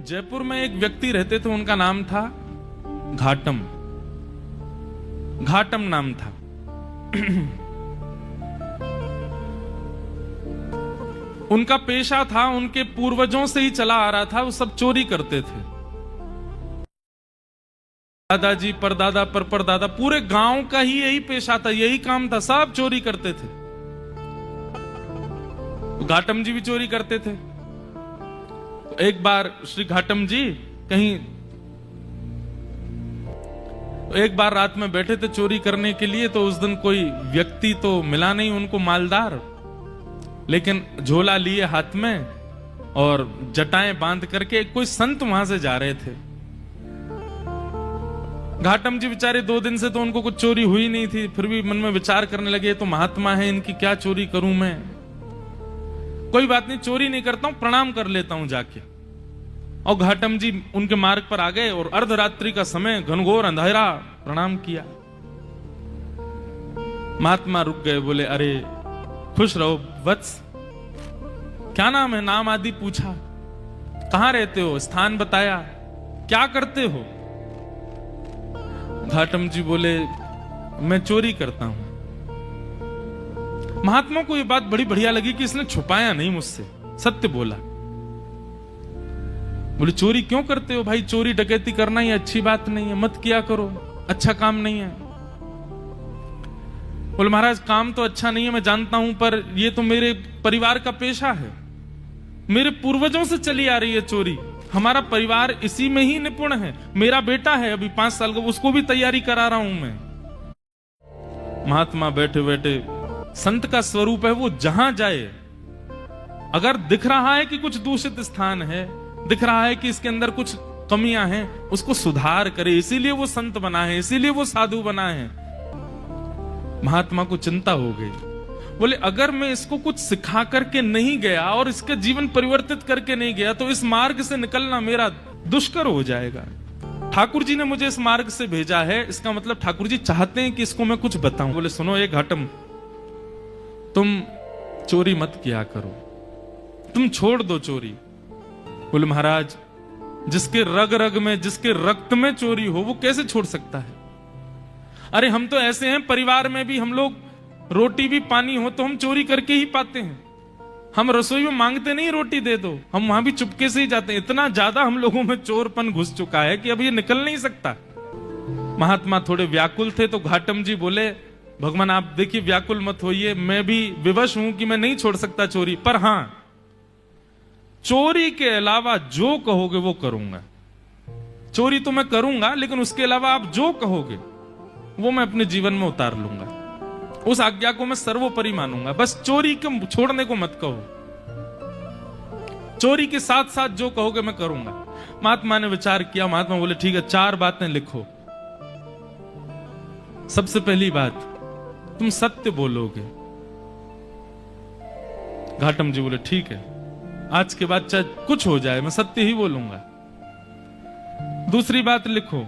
जयपुर में एक व्यक्ति रहते थे, उनका नाम था घाटम। घाटम नाम था। उनका पेशा था, उनके पूर्वजों से ही चला आ रहा था, वो सब चोरी करते थे। दादाजी, परदादा, परदादा, पूरे गांव का ही यही पेशा था, यही काम था, सब चोरी करते थे। घाटम जी भी चोरी करते थे। एक बार श्री घाटम जी कहीं एक बार रात में बैठे थे चोरी करने के लिए, तो उस दिन कोई व्यक्ति तो मिला नहीं उनको मालदार, लेकिन झोला लिए हाथ में और जटाएं बांध करके कोई संत वहां से जा रहे थे। घाटम जी बेचारे 2 दिन से तो उनको कुछ चोरी हुई नहीं थी, फिर भी मन में विचार करने लगे, तो महात्मा है, इनकी क्या चोरी करूं मैं, कोई बात नहीं, चोरी नहीं करता हूं, प्रणाम कर लेता हूं जाके। और घाटम जी उनके मार्ग पर आ गए और अर्धरात्रि का समय, घनघोर अंधेरा, प्रणाम किया। महात्मा रुक गए, बोले अरे खुश रहो वत्स, क्या नाम है, नाम आदि पूछा, कहां रहते हो, स्थान बताया, क्या करते हो। घाटम जी बोले मैं चोरी करता हूं। महात्मा को यह बात बड़ी बढ़िया लगी कि इसने छुपाया नहीं मुझसे, सत्य बोला। बोले चोरी क्यों करते हो भाई, चोरी डकैती करना ही अच्छी बात नहीं है, मत किया करो, अच्छा काम नहीं है। बोले महाराज काम तो अच्छा नहीं है मैं जानता हूं, पर ये तो मेरे परिवार का पेशा है, मेरे पूर्वजों से चली आ रही है चोरी, हमारा परिवार इसी में ही निपुण है, मेरा बेटा है अभी 5 साल का, उसको भी तैयारी करा रहा हूं मैं। महात्मा बैठे बैठे, संत का स्वरूप है, वो जहां जाए अगर दिख रहा है कि कुछ दूषित स्थान है, दिख रहा है कि इसके अंदर कुछ कमियां हैं, उसको सुधार करे, इसीलिए वो संत बना है, इसीलिए वो साधु बना है। महात्मा को चिंता हो गई, बोले अगर मैं इसको कुछ सिखा करके नहीं गया और इसका जीवन परिवर्तित करके नहीं गया, तो इस मार्ग से निकलना मेरा दुष्कर हो जाएगा। ठाकुर जी ने मुझे इस मार्ग से भेजा है, इसका मतलब ठाकुर जी चाहते हैं कि इसको मैं कुछ बताऊं। बोले सुनो एक घाटम, तुम चोरी मत किया करो, तुम छोड़ दो चोरी। बोले महाराज जिसके रग रग में, जिसके रक्त में चोरी हो, वो कैसे छोड़ सकता है। अरे हम तो ऐसे हैं, परिवार में भी हम लोग रोटी भी पानी हो तो हम चोरी करके ही पाते हैं, हम रसोई में मांगते नहीं रोटी दे दो, हम वहां भी चुपके से ही जाते हैं। इतना ज्यादा हम लोगों में चोरपन घुस चुका है कि अब ये निकल नहीं सकता। महात्मा थोड़े व्याकुल थे, तो घाटम जी बोले भगवान आप देखिए व्याकुल मत होइए, मैं भी विवश हूं कि मैं नहीं छोड़ सकता चोरी, पर हां चोरी के अलावा जो कहोगे वो करूंगा। चोरी तो मैं करूंगा, लेकिन उसके अलावा आप जो कहोगे वो मैं अपने जीवन में उतार लूंगा, उस आज्ञा को मैं सर्वोपरि मानूंगा, बस चोरी को छोड़ने को मत कहो, चोरी के साथ साथ जो कहोगे मैं करूंगा। महात्मा ने विचार किया, महात्मा बोले ठीक है 4 बातें लिखो। सबसे पहली बात, तुम सत्य बोलोगे। घाटम जी बोले ठीक है, आज के बाद चाहे कुछ हो जाए मैं सत्य ही बोलूंगा। दूसरी बात लिखो,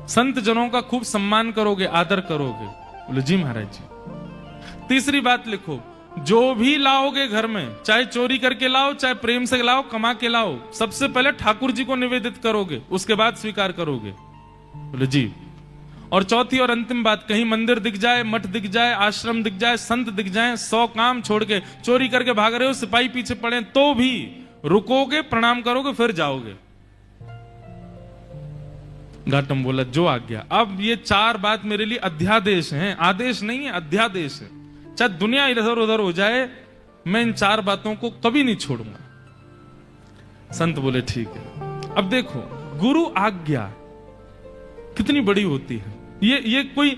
संत जनों का खूब सम्मान करोगे, आदर करोगे। बोले जी महाराज जी। तीसरी बात लिखो, जो भी लाओगे घर में, चाहे चोरी करके लाओ, चाहे प्रेम से लाओ, कमा के लाओ, सबसे पहले ठाकुर जी को निवेदित करोगे, उसके बाद स्वीकार करोगे। बोले जी। और चौथी और अंतिम बात, कहीं मंदिर दिख जाए, मठ दिख जाए, आश्रम दिख जाए, संत दिख जाए, 100 काम छोड़ के चोरी करके भाग रहे हो, सिपाही पीछे पड़े तो भी रुकोगे, प्रणाम करोगे, फिर जाओगे। घाटम बोला जो आज्ञा। अब ये 4 बात मेरे लिए अध्यादेश हैं, आदेश नहीं है, अध्यादेश है। चाहे दुनिया इधर उधर हो जाए, मैं इन 4 बातों को कभी नहीं छोड़ूंगा। संत बोले ठीक है। अब देखो गुरु आज्ञा कितनी बड़ी होती है, ये कोई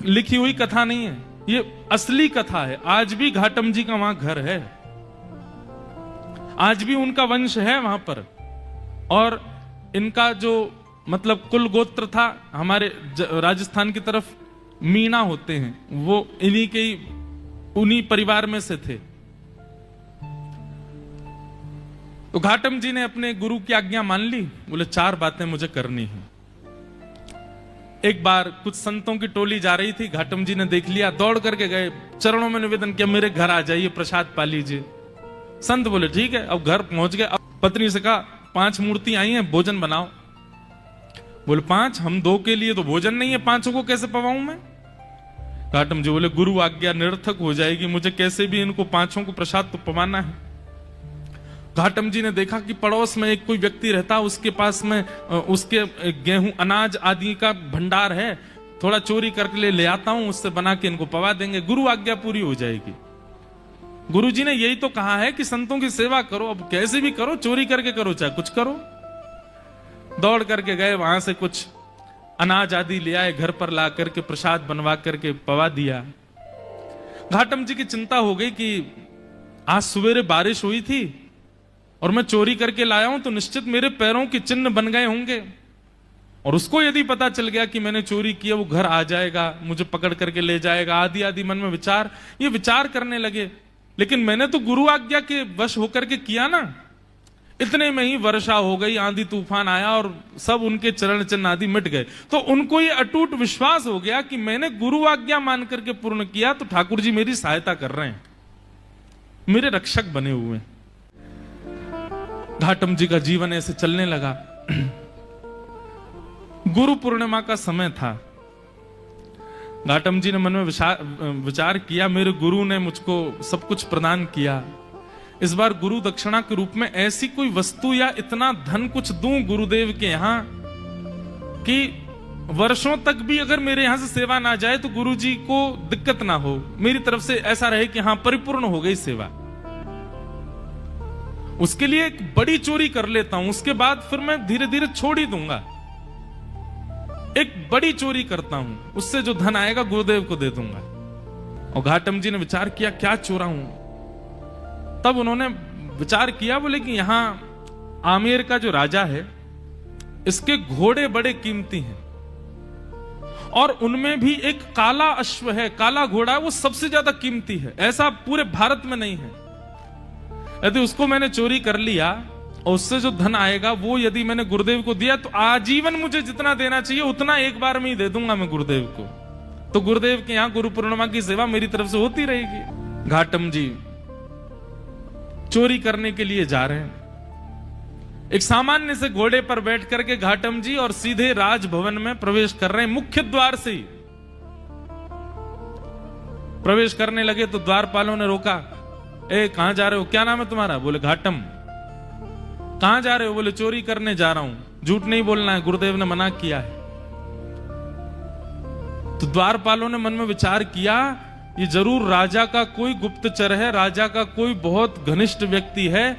लिखी हुई कथा नहीं है, ये असली कथा है। आज भी घाटम जी का वहां घर है, आज भी उनका वंश है वहां पर, और इनका जो मतलब कुल गोत्र था, हमारे राजस्थान की तरफ मीणा होते हैं, वो इन्हीं के ही, उन्हीं परिवार में से थे। तो घाटम जी ने अपने गुरु की आज्ञा मान ली, बोले 4 बातें मुझे करनी है। एक बार कुछ संतों की टोली जा रही थी, घाटम जी ने देख लिया, दौड़ करके गए, चरणों में निवेदन किया मेरे घर आ जाइए, प्रसाद पा लीजिए। संत बोले ठीक है। अब घर पहुंच गए, अब पत्नी से कहा 5 मूर्ति आई हैं, भोजन बनाओ। बोले 5? हम 2 के लिए तो भोजन नहीं है, 5 को कैसे पवाऊं मैं? घाटम जी बोले गुरु आज्ञा निरर्थक हो जाएगी, मुझे कैसे भी इनको 5 को प्रसाद तो पवाना है। घाटम जी ने देखा कि पड़ोस में एक कोई व्यक्ति रहता, उसके पास में उसके गेहूं अनाज आदि का भंडार है, थोड़ा चोरी करके ले आता हूं, उससे बना के इनको पवा देंगे, गुरु आज्ञा पूरी हो जाएगी। गुरु जी ने यही तो कहा है कि संतों की सेवा करो, अब कैसे भी करो, चोरी करके करो चाहे कुछ करो। दौड़ करके गए, वहां से कुछ अनाज आदि ले आए, घर पर ला करके प्रसाद बनवा करके पवा दिया। घाटम जी की चिंता हो गई कि आज सवेरे बारिश हुई थी और मैं चोरी करके लाया हूं तो निश्चित मेरे पैरों के चिन्ह बन गए होंगे, और उसको यदि पता चल गया कि मैंने चोरी किया, वो घर आ जाएगा, मुझे पकड़ करके ले जाएगा, आदि आदि मन में ये विचार करने लगे। लेकिन मैंने तो गुरु आज्ञा के वश होकर के किया ना। इतने में ही वर्षा हो गई, आंधी तूफान आया और सब उनके चरण चिन्ह आदि मिट गए। तो उनको ये अटूट विश्वास हो गया कि मैंने गुरु आज्ञा मान करके पूर्ण किया, तो ठाकुर जी मेरी सहायता कर रहे हैं, मेरे रक्षक बने हुए। घाटम जी का जीवन ऐसे चलने लगा। गुरु पूर्णिमा का समय था। घाटम जी ने मन में विचार किया, मेरे गुरु ने मुझको सब कुछ प्रदान किया, इस बार गुरु दक्षिणा के रूप में ऐसी कोई वस्तु या इतना धन कुछ दूं गुरुदेव के यहां कि वर्षों तक भी अगर मेरे यहां से सेवा ना जाए तो गुरु जी को दिक्कत ना हो, मेरी तरफ से ऐसा रहे कि हां परिपूर्ण हो गई सेवा। उसके लिए एक बड़ी चोरी कर लेता हूं, उसके बाद फिर मैं धीरे धीरे छोड़ ही दूंगा। एक बड़ी चोरी करता हूं, उससे जो धन आएगा गुरुदेव को दे दूंगा। और घाटम जी ने विचार किया क्या चोरा हूं। तब उन्होंने विचार किया, बोले कि यहां आमेर का जो राजा है, इसके घोड़े बड़े कीमती हैं और उनमें भी एक काला अश्व है, काला घोड़ा, वो सबसे ज्यादा कीमती है, ऐसा पूरे भारत में नहीं है। यदि उसको मैंने चोरी कर लिया और उससे जो धन आएगा वो यदि मैंने गुरुदेव को दिया तो आजीवन मुझे जितना देना चाहिए उतना एक बार में ही दे दूंगा मैं गुरुदेव को। तो गुरुदेव के यहां गुरु पूर्णिमा की सेवा मेरी तरफ से होती रहेगी। घाटम जी चोरी करने के लिए जा रहे हैं। एक सामान्य से घोड़े पर बैठ करके घाटम जी और सीधे राजभवन में प्रवेश कर रहे हैं। मुख्य द्वार से ही प्रवेश करने लगे तो द्वारपालों ने रोका, ए कहां जा रहे हो, क्या नाम है तुम्हारा? बोले घाटम। कहां जा रहे हो? बोले चोरी करने जा रहा हूं। झूठ नहीं बोलना है, गुरुदेव ने मना किया है। तो द्वारपालों ने मन में विचार किया, ये जरूर राजा का कोई गुप्तचर है, राजा का कोई बहुत घनिष्ठ व्यक्ति है,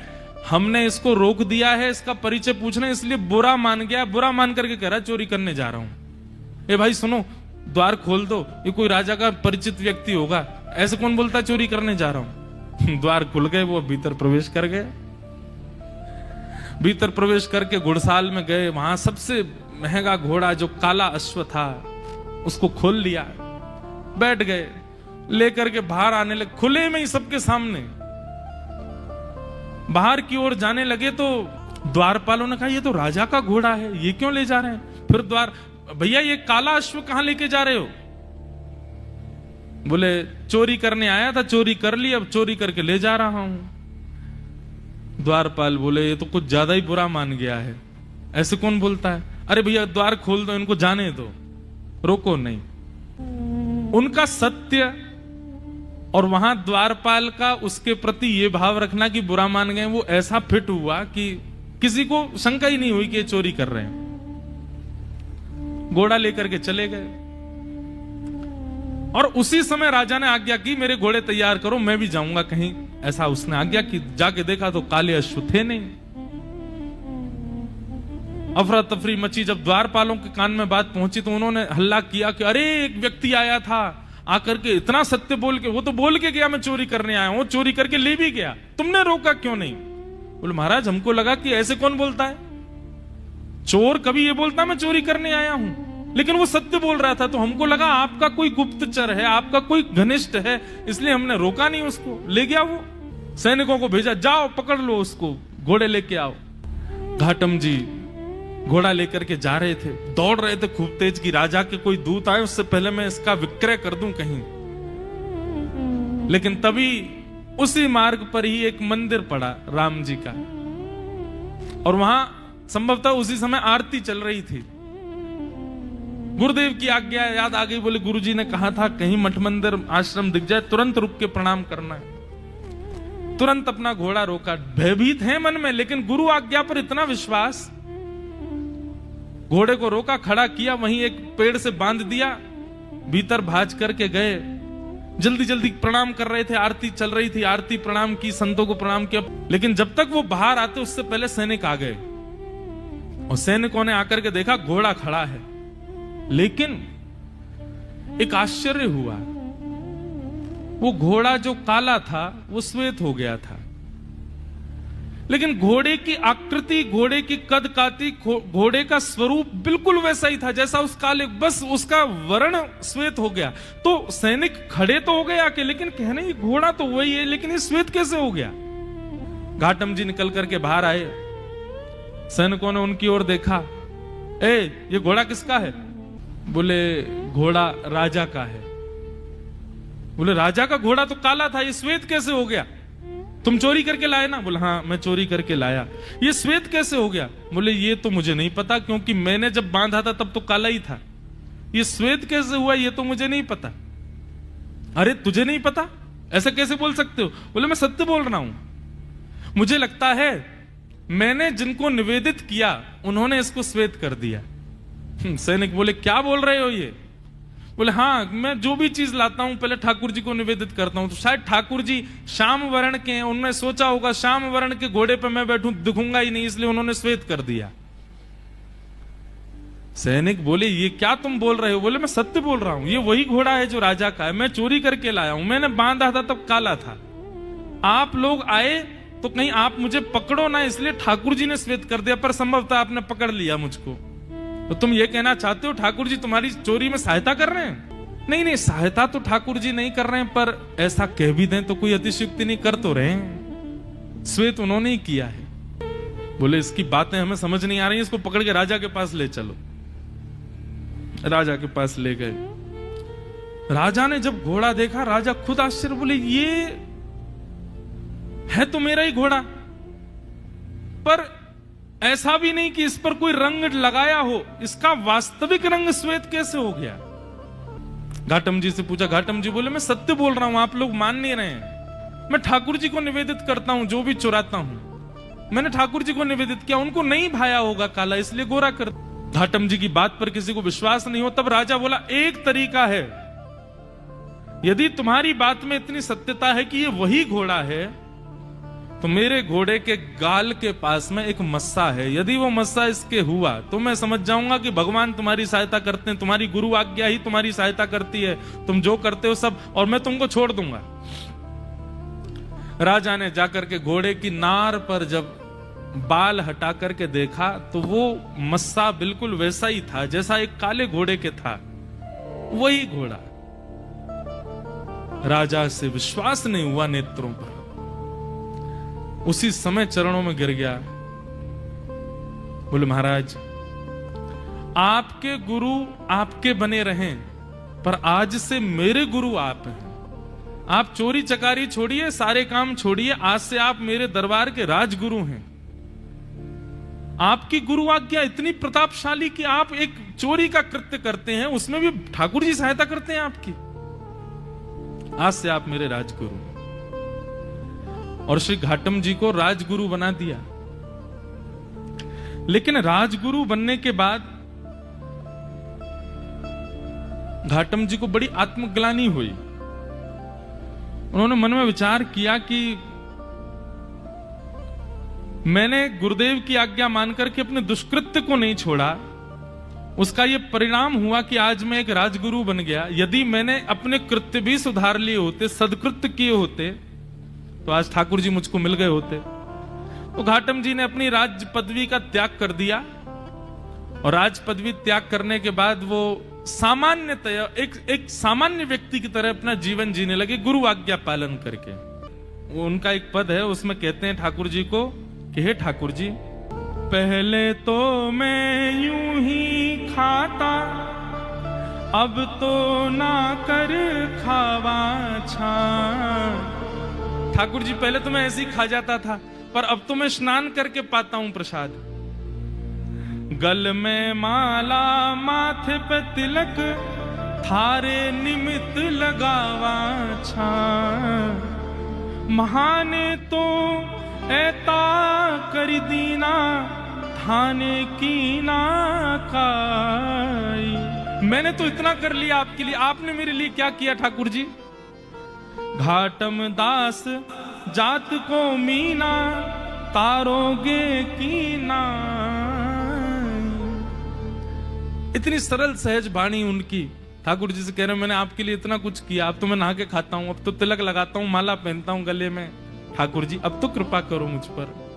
हमने इसको रोक दिया है, इसका परिचय पूछना, इसलिए बुरा मान गया, बुरा मान करके कह रहा चोरी करने जा रहा हूं। ए भाई सुनो, द्वार खोल दो, ये कोई राजा का परिचित व्यक्ति होगा, ऐसे कौन बोलता चोरी करने जा रहा हूं। द्वार खुल गए, वो भीतर प्रवेश कर गए। भीतर प्रवेश करके घुड़साल में गए, वहां सबसे महंगा घोड़ा जो काला अश्व था उसको खोल लिया, बैठ गए, लेकर के बाहर आने लगे, खुले में ही सबके सामने बाहर की ओर जाने लगे। तो द्वारपालों ने कहा ये तो राजा का घोड़ा है, ये क्यों ले जा रहे हैं? फिर भैया ये काला अश्व कहां लेके जा रहे हो? बोले चोरी करने आया था, चोरी कर ली, अब चोरी करके ले जा रहा हूं। द्वारपाल बोले ये तो कुछ ज्यादा ही बुरा मान गया है, ऐसे कौन बोलता है? अरे भैया द्वार खोल दो, इनको जाने दो, रोको नहीं। उनका सत्य और वहां द्वारपाल का उसके प्रति ये भाव रखना कि बुरा मान गए, वो ऐसा फिट हुआ कि किसी को शंका ही नहीं हुई कि ये चोरी कर रहे हैं। घोड़ा लेकर के चले गए और उसी समय राजा ने आज्ञा की मेरे घोड़े तैयार करो, मैं भी जाऊंगा कहीं, ऐसा उसने आज्ञा की। जाके देखा तो काले अश्व थे नहीं। अफरा तफरी मची। जब द्वारपालों के कान में बात पहुंची तो उन्होंने हल्ला किया कि अरे एक व्यक्ति आया था, आकर के इतना सत्य बोल के, वो तो बोल के गया मैं चोरी करने आया हूं, चोरी करके ले भी गया, तुमने रोका क्यों नहीं? बोले महाराज हमको लगा कि ऐसे कौन बोलता है, चोर कभी ये बोलता मैं चोरी करने आया हूं, लेकिन वो सत्य बोल रहा था तो हमको लगा आपका कोई गुप्तचर है, आपका कोई घनिष्ठ है, इसलिए हमने रोका नहीं उसको, ले गया। वो सैनिकों को भेजा, जाओ पकड़ लो उसको, घोड़े लेके आओ। घाटम जी घोड़ा लेकर के जा रहे थे, दौड़ रहे थे खूब तेज कि राजा के कोई दूत आए, उससे पहले मैं इसका विक्रय कर दूं कहीं। लेकिन तभी उसी मार्ग पर ही एक मंदिर पड़ा राम जी का। और वहां संभवतः उसी समय आरती चल रही थी। गुरुदेव की आज्ञा याद आ गई, बोले गुरुजी ने कहा था कहीं मठ मंदिर आश्रम दिख जाए तुरंत रुक के प्रणाम करना है। तुरंत अपना घोड़ा रोका। भयभीत है मन में, लेकिन गुरु आज्ञा पर इतना विश्वास, घोड़े को रोका, खड़ा किया, वहीं एक पेड़ से बांध दिया, भीतर भाज करके गए। जल्दी जल्दी प्रणाम कर रहे थे, आरती चल रही थी, आरती प्रणाम की, संतों को प्रणाम किया। लेकिन जब तक वो बाहर आते उससे पहले सैनिक आ गए और सैनिकों ने आकर के देखा घोड़ा खड़ा है। लेकिन एक आश्चर्य हुआ, वो घोड़ा जो काला था वो श्वेत हो गया था, लेकिन घोड़े की आकृति, घोड़े की कद काठी, घोड़े का स्वरूप बिल्कुल वैसा ही था जैसा उस काले, बस उसका वर्ण श्वेत हो गया। तो सैनिक खड़े तो हो गए आके, लेकिन कहने ये घोड़ा तो वही है, लेकिन ये श्वेत कैसे हो गया। घाटम जी निकल करके बाहर आए, सैनिकों ने उनकी ओर देखा, ये घोड़ा किसका है? बोले घोड़ा राजा का है। बोले राजा का घोड़ा तो काला था, ये श्वेत कैसे हो गया? तुम चोरी करके लाए ना? बोले हाँ मैं चोरी करके लाया। ये श्वेत कैसे हो गया? बोले ये तो मुझे नहीं पता, क्योंकि मैंने जब बांधा था तब तो काला ही था। ये श्वेत कैसे हुआ ये तो मुझे नहीं पता। अरे तुझे नहीं पता, ऐसा कैसे बोल सकते हो? बोले मैं सत्य बोल रहा हूं, मुझे लगता है मैंने जिनको निवेदित किया उन्होंने इसको श्वेत कर दिया। सैनिक बोले क्या बोल रहे हो ये? बोले हाँ मैं जो भी चीज लाता हूं पहले ठाकुर जी को निवेदित करता हूं। तो शायद ठाकुर जी श्याम वर्ण के हैं, उन्होंने सोचा होगा श्याम वर्ण के घोड़े पे मैं बैठूं दिखूंगा ही नहीं, इसलिए उन्होंने श्वेत कर दिया। सैनिक बोले ये क्या तुम बोल रहे हो? बोले मैं सत्य बोल रहा हूं, ये वही घोड़ा है जो राजा का है, मैं चोरी करके लाया हूं, मैंने बांधा था तब काला था। आप लोग आए तो कहीं आप मुझे पकड़ो ना, इसलिए ठाकुर जी ने श्वेत कर दिया, पर संभवतः आपने पकड़ लिया मुझको। तो तुम ये कहना चाहते हो ठाकुर जी तुम्हारी चोरी में सहायता कर रहे हैं? नहीं नहीं, सहायता तो ठाकुर जी नहीं कर रहे हैं, पर ऐसा कह भी दें तो कोई अतिशयोक्ति नहीं, कर तो रहे हैं, श्वेत उन्होंने ही किया है। बोले इसकी बातें हमें समझ नहीं आ रही, इसको पकड़ के राजा के पास ले चलो। राजा के पास ले गए। राजा ने जब घोड़ा देखा, राजा खुद आश्चर्य, बोले ये है तो मेरा ही घोड़ा, पर ऐसा भी नहीं कि इस पर कोई रंग लगाया हो, इसका वास्तविक रंग श्वेत कैसे हो गया? घाटम जी से पूछा, घाटम जी बोले मैं सत्य बोल रहा हूं, आप लोग मान नहीं रहे हैं, मैं ठाकुर जी को निवेदित करता हूं, जो भी चुराता हूं मैंने ठाकुर जी को निवेदित किया, उनको नहीं भाया होगा काला, इसलिए गोरा कर। घाटम जी की बात पर किसी को विश्वास नहीं हो, तब राजा बोला एक तरीका है, यदि तुम्हारी बात में इतनी सत्यता है कि ये वही घोड़ा है, तो मेरे घोड़े के गाल के पास में एक मस्सा है, यदि वो मस्सा इसके हुआ तो मैं समझ जाऊंगा कि भगवान तुम्हारी सहायता करते हैं, तुम्हारी गुरु आज्ञा ही तुम्हारी सहायता करती है, तुम जो करते हो सब, और मैं तुमको छोड़ दूंगा। राजा ने जाकर के घोड़े की नार पर जब बाल हटा करके देखा तो वो मस्सा बिल्कुल वैसा ही था जैसा एक काले घोड़े के था, वही घोड़ा। राजा से विश्वास नहीं हुआ नेत्रों पर, उसी समय चरणों में गिर गया। बोले महाराज आपके गुरु आपके बने रहें, पर आज से मेरे गुरु आप हैं। आप चोरी चकारी छोड़िए, सारे काम छोड़िए, आज से आप मेरे दरबार के राजगुरु हैं। आपकी गुरु आज्ञा इतनी प्रतापशाली कि आप एक चोरी का कृत्य करते हैं, उसमें भी ठाकुर जी सहायता करते हैं आपकी। आज से आप मेरे राजगुरु। और श्री घाटम जी को राजगुरु बना दिया। लेकिन राजगुरु बनने के बाद घाटम जी को बड़ी आत्मग्लानि हुई। उन्होंने मन में विचार किया कि मैंने गुरुदेव की आज्ञा मानकर के अपने दुष्कृत्य को नहीं छोड़ा, उसका यह परिणाम हुआ कि आज मैं एक राजगुरु बन गया। यदि मैंने अपने कृत्य भी सुधार लिए होते, सदकृत्य किए होते, तो आज ठाकुर जी मुझको मिल गए होते। तो घाटम जी ने अपनी राज पदवी का त्याग कर दिया, और राज पदवी त्याग करने के बाद वो सामान्यतया एक सामान्य व्यक्ति की तरह अपना जीवन जीने लगे, गुरु आज्ञा पालन करके। वो उनका एक पद है, उसमें कहते हैं ठाकुर जी को कि हे ठाकुर जी, पहले तो मैं यूं ही खाता, अब तो ना कर खावा छा। ठाकुर जी पहले तो मैं ऐसे ही खा जाता था, पर अब तो मैं स्नान करके पाता हूं प्रसाद। गल में माला माथे पे तिलक, थारे निमित्त लगावा छा, महाने तो ऐता कर दीना, थाने की ना काई। मैंने तो इतना कर लिया आपके लिए, आपने मेरे लिए क्या किया ठाकुर जी? घाटम दास जात को मीना, तारोगे कीना। इतनी सरल सहज वाणी उनकी। ठाकुर जी से कह रहे मैंने आपके लिए इतना कुछ किया, अब तो मैं नहा के खाता हूं, अब तो तिलक लगाता हूं, माला पहनता हूं गले में। ठाकुर जी अब तो कृपा करो मुझ पर।